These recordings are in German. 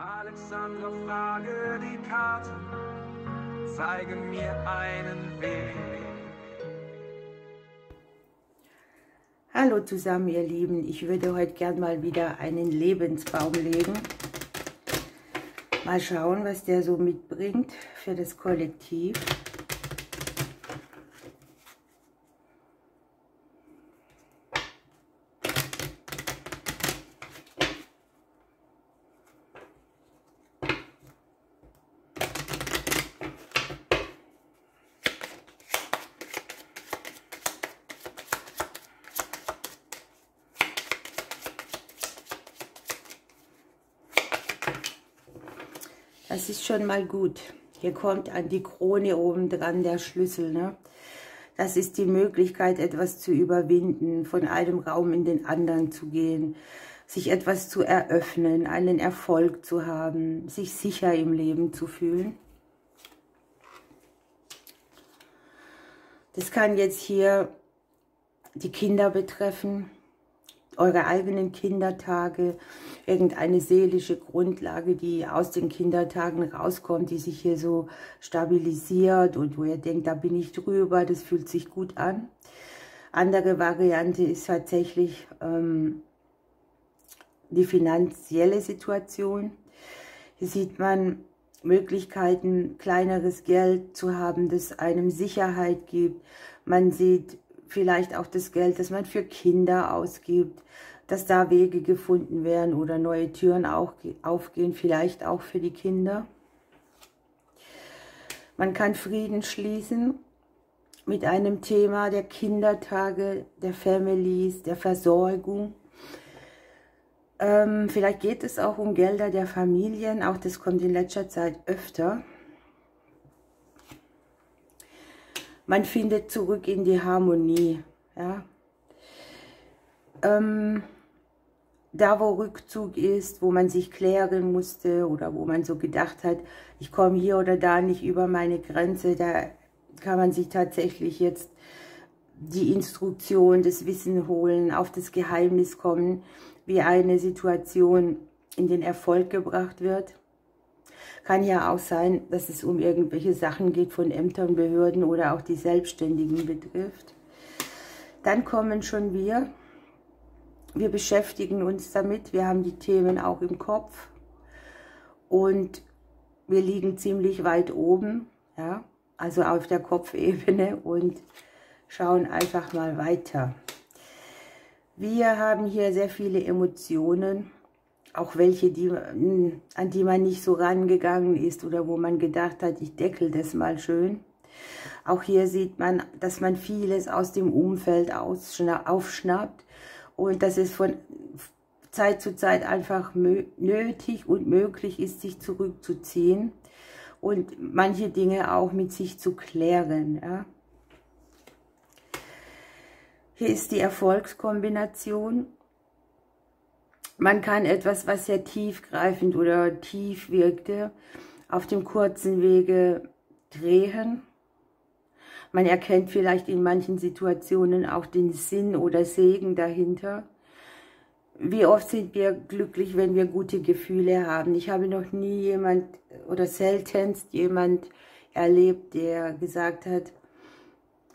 Alexandra, frage die Karten, zeigen mir einen Weg. Hallo zusammen, ihr Lieben. Ich würde heute gern mal wieder einen Lebensbaum legen. Mal schauen, was der so mitbringt für das Kollektiv. Das ist schon mal gut. Hier kommt an die Krone oben dran der Schlüssel, ne? Das ist die Möglichkeit, etwas zu überwinden, von einem Raum in den anderen zu gehen, sich etwas zu eröffnen, einen Erfolg zu haben, sich sicher im Leben zu fühlen. Das kann jetzt hier die Kinder betreffen, eure eigenen Kindertage, irgendeine seelische Grundlage, die aus den Kindertagen rauskommt, die sich hier so stabilisiert und wo ihr denkt, da bin ich drüber, das fühlt sich gut an. Andere Variante ist tatsächlich die finanzielle Situation. Hier sieht man Möglichkeiten, kleineres Geld zu haben, das einem Sicherheit gibt. Man sieht vielleicht auch das Geld, das man für Kinder ausgibt, dass da Wege gefunden werden oder neue Türen auch aufgehen, vielleicht auch für die Kinder. Man kann Frieden schließen mit einem Thema der Kindertage, der Families, der Versorgung. Vielleicht geht es auch um Gelder der Familien, auch das kommt in letzter Zeit öfter. Man findet zurück in die Harmonie, ja. Da, wo Rückzug ist, wo man sich klären musste oder wo man so gedacht hat, ich komme hier oder da nicht über meine Grenze, da kann man sich tatsächlich jetzt die Instruktion, das Wissen holen, auf das Geheimnis kommen, wie eine Situation in den Erfolg gebracht wird. Kann ja auch sein, dass es um irgendwelche Sachen geht von Ämtern, Behörden oder auch die Selbstständigen betrifft. Dann kommen schon wir. Wir beschäftigen uns damit. Wir haben die Themen auch im Kopf. Und wir liegen ziemlich weit oben, ja, also auf der Kopfebene und schauen einfach mal weiter. Wir haben hier sehr viele Emotionen. Auch welche, an die man nicht so rangegangen ist oder wo man gedacht hat, ich deckel das mal schön. Auch hier sieht man, dass man vieles aus dem Umfeld aufschnappt und dass es von Zeit zu Zeit einfach nötig und möglich ist, sich zurückzuziehen und manche Dinge auch mit sich zu klären. Ja. Hier ist die Erfolgskombination. Man kann etwas, was sehr tiefgreifend oder tief wirkte, auf dem kurzen Wege drehen. Man erkennt vielleicht in manchen Situationen auch den Sinn oder Segen dahinter. Wie oft sind wir glücklich, wenn wir gute Gefühle haben? Ich habe noch nie jemand oder seltenst jemand erlebt, der gesagt hat,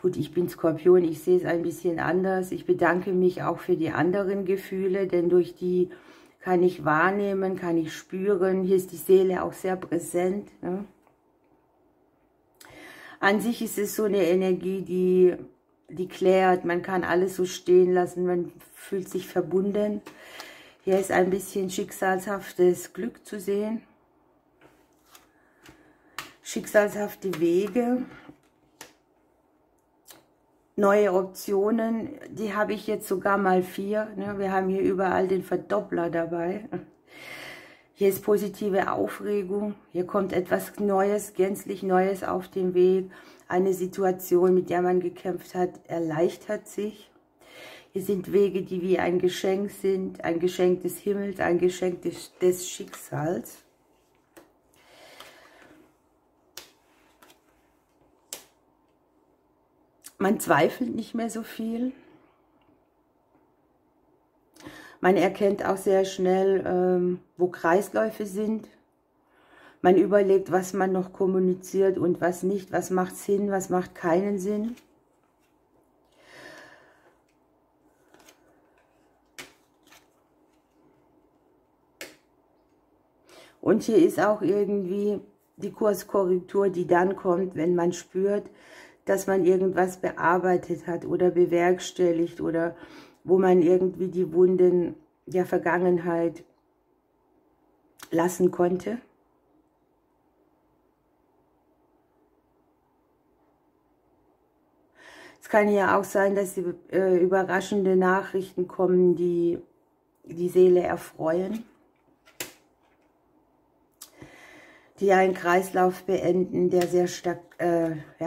gut, ich bin Skorpion, ich sehe es ein bisschen anders. Ich bedanke mich auch für die anderen Gefühle, denn durch die kann ich wahrnehmen, kann ich spüren. Hier ist die Seele auch sehr präsent. Ne? An sich ist es so eine Energie, die klärt. Man kann alles so stehen lassen, man fühlt sich verbunden. Hier ist ein bisschen schicksalshaftes Glück zu sehen. Schicksalshafte Wege. Neue Optionen, die habe ich jetzt sogar mal 4. Ne? Wir haben hier überall den Verdoppler dabei. Hier ist positive Aufregung. Hier kommt etwas Neues, gänzlich Neues auf den Weg. Eine Situation, mit der man gekämpft hat, erleichtert sich. Hier sind Wege, die wie ein Geschenk sind. Ein Geschenk des Himmels, ein Geschenk des Schicksals. Man zweifelt nicht mehr so viel. Man erkennt auch sehr schnell, wo Kreisläufe sind, Man überlegt, was man noch kommuniziert und was nicht, was macht Sinn, was macht keinen Sinn. Und hier ist auch irgendwie die Kurskorrektur, die dann kommt, wenn man spürt, dass man irgendwas bearbeitet hat oder bewerkstelligt oder wo man irgendwie die Wunden der Vergangenheit lassen konnte. Es kann ja auch sein, dass überraschende Nachrichten kommen, die die Seele erfreuen, die einen Kreislauf beenden, der sehr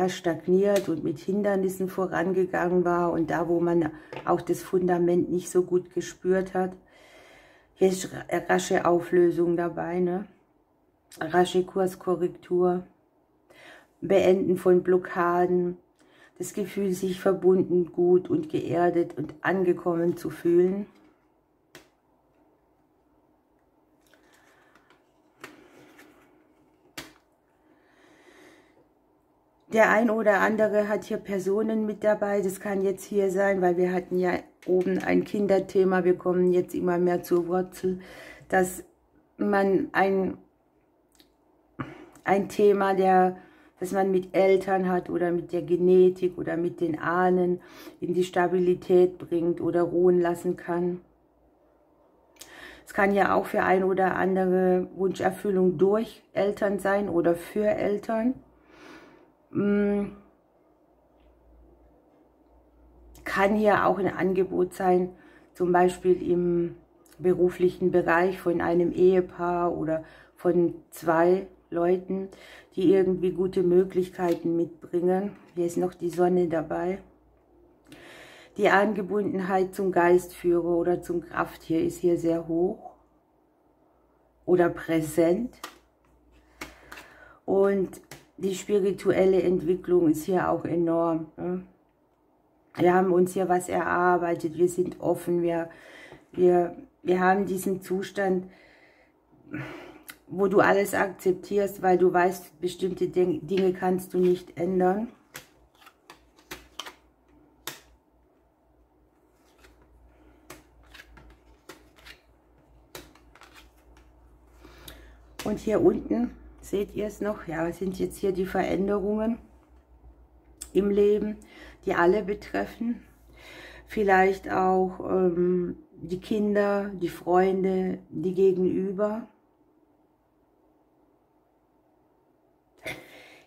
stagniert und mit Hindernissen vorangegangen war und da, wo man auch das Fundament nicht so gut gespürt hat. Hier ist rasche Auflösung dabei, ne? Rasche Kurskorrektur, Beenden von Blockaden, das Gefühl, sich verbunden, gut und geerdet und angekommen zu fühlen. Der ein oder andere hat hier Personen mit dabei, das kann jetzt hier sein, weil wir hatten ja oben ein Kinderthema, wir kommen jetzt immer mehr zur Wurzel, dass man ein Thema, das man mit Eltern hat oder mit der Genetik oder mit den Ahnen in die Stabilität bringt oder ruhen lassen kann. Es kann ja auch für ein oder andere Wunscherfüllung durch Eltern sein oder für Eltern. Kann hier auch ein Angebot sein, zum Beispiel im beruflichen Bereich von einem Ehepaar oder von zwei Leuten, die irgendwie gute Möglichkeiten mitbringen. Hier ist noch die Sonne dabei. Die Angebundenheit zum Geistführer oder zum Krafttier ist hier sehr hoch oder präsent. Und die spirituelle Entwicklung ist hier auch enorm. Wir haben uns hier was erarbeitet, wir sind offen, wir haben diesen Zustand, wo du alles akzeptierst, weil du weißt, bestimmte Dinge kannst du nicht ändern. Und hier unten, seht ihr es noch, ja, sind jetzt hier die Veränderungen im Leben, die alle betreffen. Vielleicht auch die Kinder, die Freunde, die Gegenüber.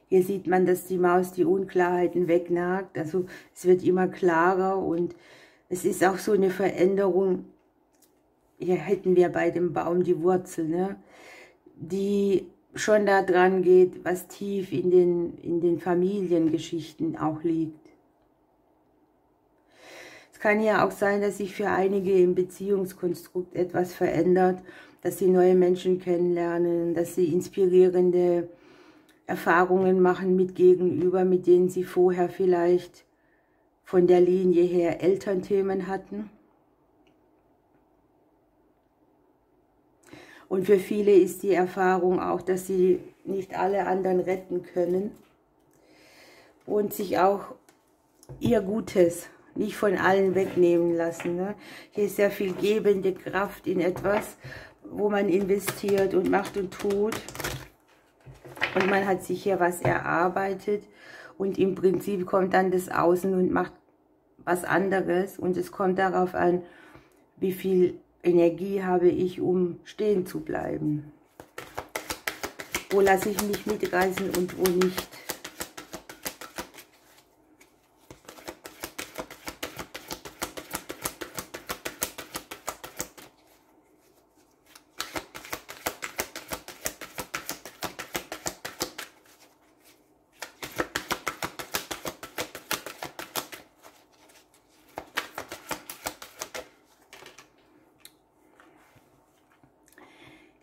Hier sieht man, dass die Maus die Unklarheiten wegnagt. Also es wird immer klarer und es ist auch so eine Veränderung. Hier hätten wir bei dem Baum die Wurzel, ne? Die schon da dran geht, was tief in den Familiengeschichten auch liegt. Es kann ja auch sein, dass sich für einige im Beziehungskonstrukt etwas verändert, dass sie neue Menschen kennenlernen, dass sie inspirierende Erfahrungen machen mit Gegenüber, mit denen sie vorher vielleicht von der Linie her Elternthemen hatten. Und für viele ist die Erfahrung auch, dass sie nicht alle anderen retten können und sich auch ihr Gutes nicht von allen wegnehmen lassen. Ne? Hier ist sehr viel gebende Kraft in etwas, wo man investiert und macht und tut. Und man hat sich hier was erarbeitet und im Prinzip kommt dann das Außen und macht was anderes. Und es kommt darauf an, wie viel Energie habe ich, um stehen zu bleiben. Wo lasse ich mich mitreißen und wo nicht.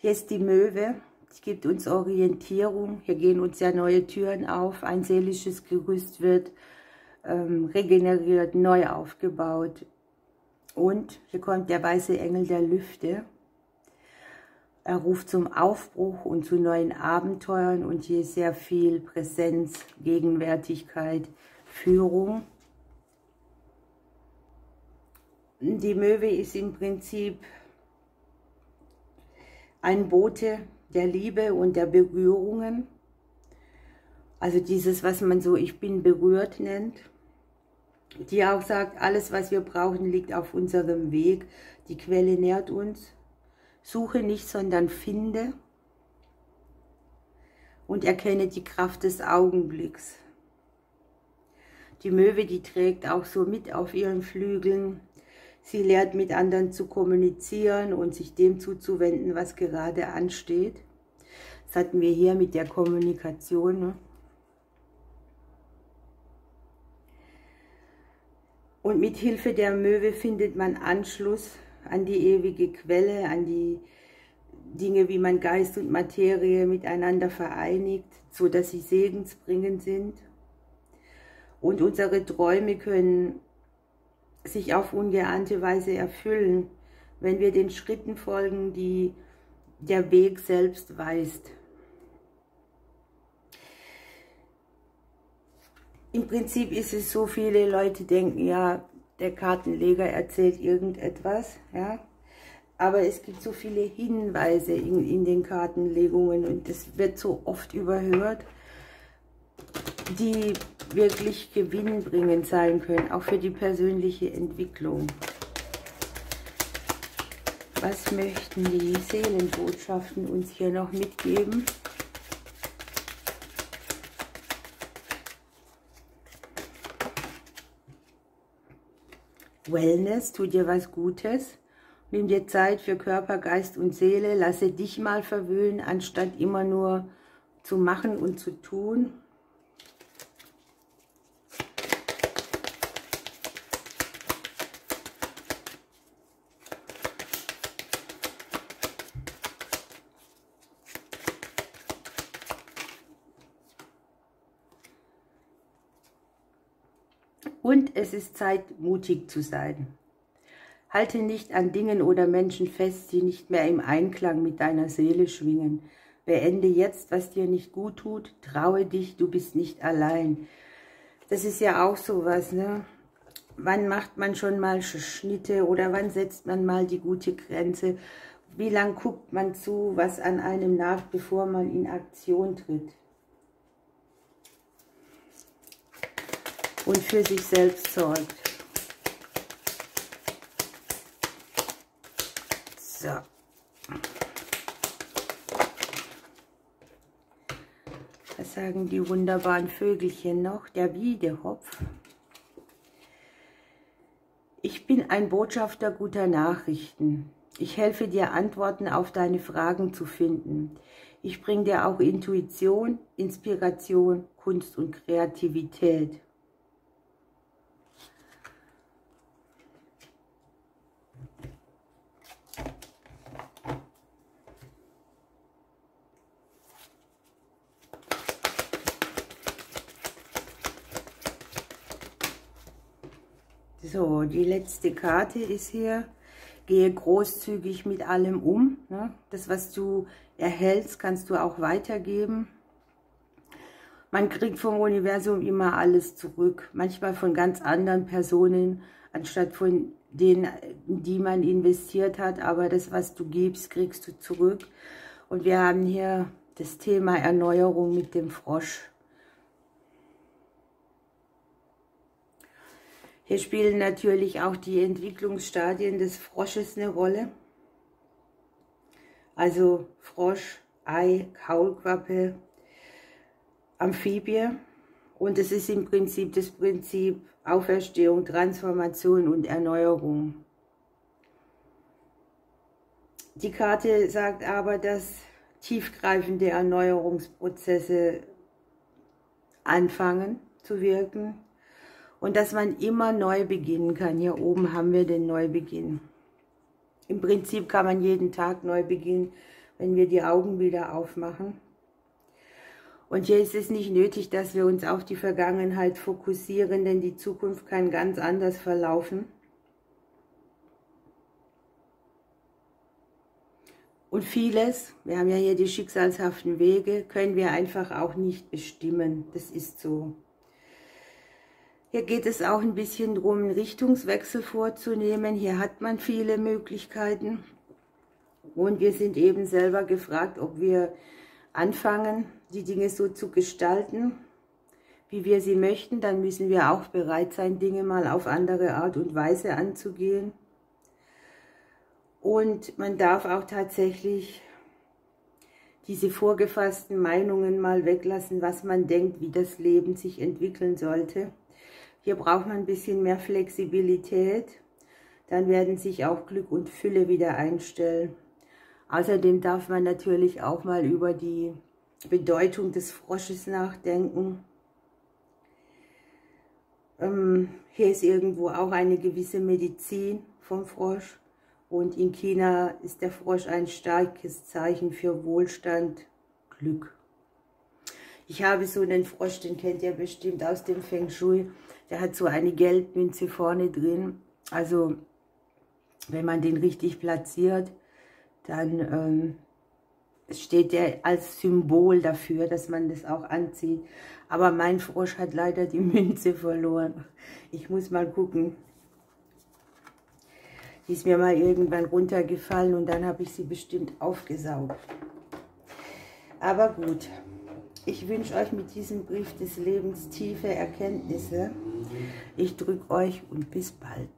Hier ist die Möwe, die gibt uns Orientierung, hier gehen uns ja neue Türen auf, ein seelisches Gerüst wird regeneriert, neu aufgebaut. Und hier kommt der weiße Engel der Lüfte. Er ruft zum Aufbruch und zu neuen Abenteuern und hier ist sehr viel Präsenz, Gegenwärtigkeit, Führung. Die Möwe ist im Prinzip ein Bote der Liebe und der Berührungen. Also dieses, was man so "Ich bin berührt" nennt. Die auch sagt, alles, was wir brauchen, liegt auf unserem Weg. Die Quelle nährt uns. Suche nicht, sondern finde. Und erkenne die Kraft des Augenblicks. Die Möwe, die trägt auch so mit auf ihren Flügeln. Sie lehrt, mit anderen zu kommunizieren und sich dem zuzuwenden, was gerade ansteht. Das hatten wir hier mit der Kommunikation, ne? Und mit Hilfe der Möwe findet man Anschluss an die ewige Quelle, an die Dinge, wie man Geist und Materie miteinander vereinigt, so dass sie segensbringend sind. Und unsere Träume können sich auf ungeahnte Weise erfüllen, wenn wir den Schritten folgen, die der Weg selbst weist. Im Prinzip ist es so, viele Leute denken, ja, der Kartenleger erzählt irgendetwas, ja. Aber es gibt so viele Hinweise in den Kartenlegungen und das wird so oft überhört, die wirklich gewinnbringend sein können, auch für die persönliche Entwicklung. Was möchten die Seelenbotschaften uns hier noch mitgeben? Wellness, tu dir was Gutes. Nimm dir Zeit für Körper, Geist und Seele. Lasse dich mal verwöhnen, anstatt immer nur zu machen und zu tun. Und es ist Zeit, mutig zu sein. Halte nicht an Dingen oder Menschen fest, die nicht mehr im Einklang mit deiner Seele schwingen. Beende jetzt, was dir nicht gut tut. Traue dich, du bist nicht allein. Das ist ja auch sowas, ne? Wann macht man schon mal Schnitte oder wann setzt man mal die gute Grenze? Wie lange guckt man zu, was an einem nagt, bevor man in Aktion tritt? Und für sich selbst sorgt. So. Was sagen die wunderbaren Vögelchen noch? Der Wiedehopf. Ich bin ein Botschafter guter Nachrichten. Ich helfe dir, Antworten auf deine Fragen zu finden. Ich bringe dir auch Intuition, Inspiration, Kunst und Kreativität. So, die letzte Karte ist hier. Gehe großzügig mit allem um. Ne? Das, was du erhältst, kannst du auch weitergeben. Man kriegt vom Universum immer alles zurück. Manchmal von ganz anderen Personen, anstatt von denen, die man investiert hat. Aber das, was du gibst, kriegst du zurück. Und wir haben hier das Thema Erneuerung mit dem Frosch. Hier spielen natürlich auch die Entwicklungsstadien des Frosches eine Rolle. Also Frosch, Ei, Kaulquappe, Amphibie. Und es ist im Prinzip das Prinzip Auferstehung, Transformation und Erneuerung. Die Karte sagt aber, dass tiefgreifende Erneuerungsprozesse anfangen zu wirken. Und dass man immer neu beginnen kann. Hier oben haben wir den Neubeginn. Im Prinzip kann man jeden Tag neu beginnen, wenn wir die Augen wieder aufmachen. Und hier ist es nicht nötig, dass wir uns auf die Vergangenheit fokussieren, denn die Zukunft kann ganz anders verlaufen. Und vieles, wir haben ja hier die schicksalshaften Wege, können wir einfach auch nicht bestimmen. Das ist so. Hier geht es auch ein bisschen darum, einen Richtungswechsel vorzunehmen. Hier hat man viele Möglichkeiten. Und wir sind eben selber gefragt, ob wir anfangen, die Dinge so zu gestalten, wie wir sie möchten. Dann müssen wir auch bereit sein, Dinge mal auf andere Art und Weise anzugehen. Und man darf auch tatsächlich diese vorgefassten Meinungen mal weglassen, was man denkt, wie das Leben sich entwickeln sollte. Hier braucht man ein bisschen mehr Flexibilität. Dann werden sich auch Glück und Fülle wieder einstellen. Außerdem darf man natürlich auch mal über die Bedeutung des Frosches nachdenken. Hier ist irgendwo auch eine gewisse Medizin vom Frosch. Und in China ist der Frosch ein starkes Zeichen für Wohlstand, Glück. Ich habe so einen Frosch, den kennt ihr bestimmt aus dem Feng Shui. Der hat so eine Geldmünze vorne drin. Also wenn man den richtig platziert, dann steht der als Symbol dafür, dass man das auch anzieht. Aber mein Frosch hat leider die Münze verloren. Ich muss mal gucken. Die ist mir mal irgendwann runtergefallen und dann habe ich sie bestimmt aufgesaugt. Aber gut, ich wünsche euch mit diesem Brief des Lebens tiefe Erkenntnisse. Ich drücke euch und bis bald.